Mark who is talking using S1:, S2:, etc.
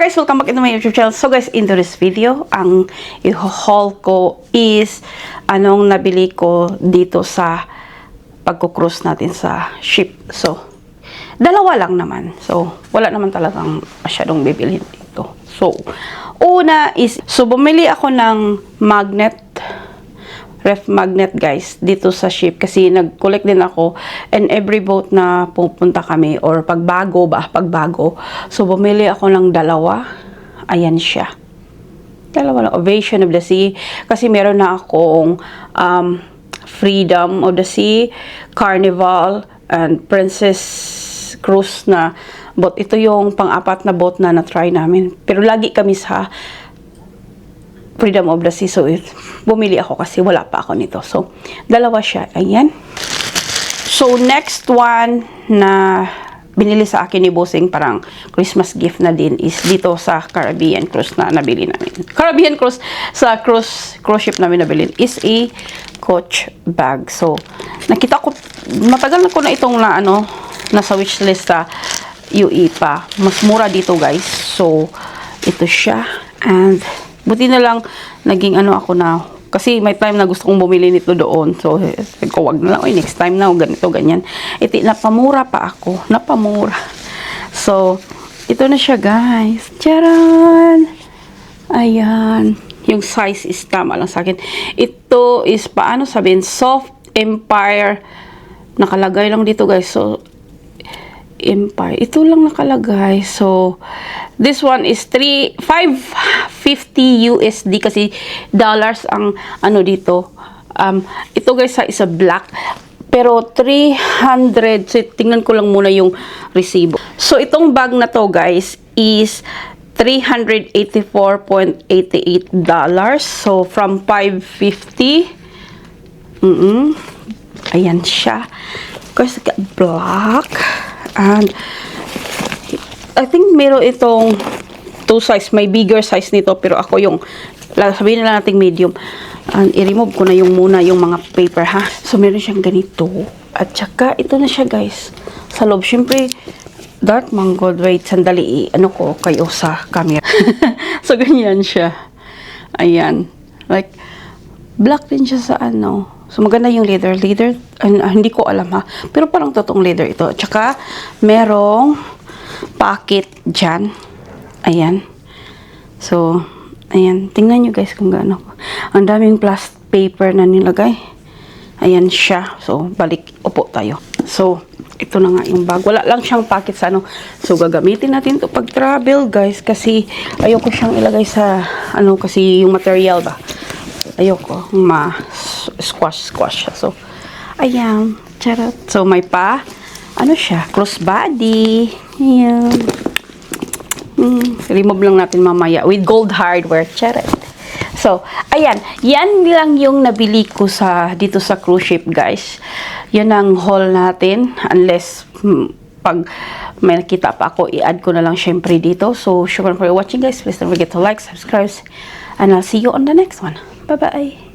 S1: guys, welcome back to my YouTube channel. So guys, into this video, ang i-haul ko is anong nabili ko dito sa pagko-cruise natin sa ship. So, dalawa lang naman. So, wala naman talagang masyadong bibilhin dito. So, una is, bumili ako ng ref magnet guys dito sa ship kasi nag-collect din ako, and every boat na pupunta kami or pagbago, so bumili ako ng dalawa. Ayan siya, dalawa lang. Ovation of the Sea, kasi meron na akong Freedom of the Sea, Carnival, and Princess Cruise na boat. Ito yung pang-apat na boat na na-try namin, pero lagi kami sa Freedom of the Sea. So, bumili ako kasi wala pa ako nito. So, dalawa siya. Ayan. So, next one na binili sa akin ni Bossing, parang Christmas gift na din, is dito sa Caribbean Cruise na nabili namin. Caribbean Cruise, sa cruise ship namin nabili, is a Coach bag. So, nakita ko, matagal na ko na itong nasa wishlist sa UE pa. Mas mura dito guys. So, ito siya. And, buti na lang, naging ako na, kasi may time na gusto kong bumili nito doon. So, wag na lang, next time na, ganito, ganyan. Napamura pa ako. Napamura. So, ito na siya, guys. Charan! Ayan. Yung size is tama lang sa akin. Ito is, paano sabihin, Soft Empire. Nakalagay lang dito, guys. So, Empire. Ito lang nakalagay. So, this one is 550 USD kasi dollars ang dito. Ito guys isa black. Pero 300. So, tingnan ko lang muna yung resibo. So, itong bag na to guys is $384.88. So, from 550. Ayan siya. Guys, black. And I think meron itong 2 size. May bigger size nito, pero ako yung, sabihin na natin medium. And i-remove ko na muna yung mga paper, ha. So, meron siyang ganito. At saka, ito na siya, guys. Sa loob, syempre, dark mango. Wait, sandali, ko kayo sa camera. So, ganyan siya. Ayan. Like, black din siya sa So, maganda yung leather. Hindi ko alam, ha. Pero parang totoong leather ito. At saka, merong pocket dyan. Ayan. So, ayan. Tingnan nyo guys kung gaano. Ang daming plastic paper na nilagay. Ayan siya. So, balik. Upo tayo. So, ito na nga yung bag. Wala lang siyang pocket sa So, gagamitin natin to pag travel guys. Kasi, ayoko siyang ilagay sa, kasi yung material ba. Ayoko. Squash. So, ayan. Charot. So, may siya, crossbody. Ayan. Remove lang natin mamaya. With gold hardware. Charot. So, ayan. Yan lang yung nabili ko dito sa cruise ship, guys. Yan ang haul natin. Unless, pag may nakita pa ako, i-add ko na lang syempre dito. So, shukran for watching, guys. Please don't forget to like, subscribe, and I'll see you on the next one. Bye-bye.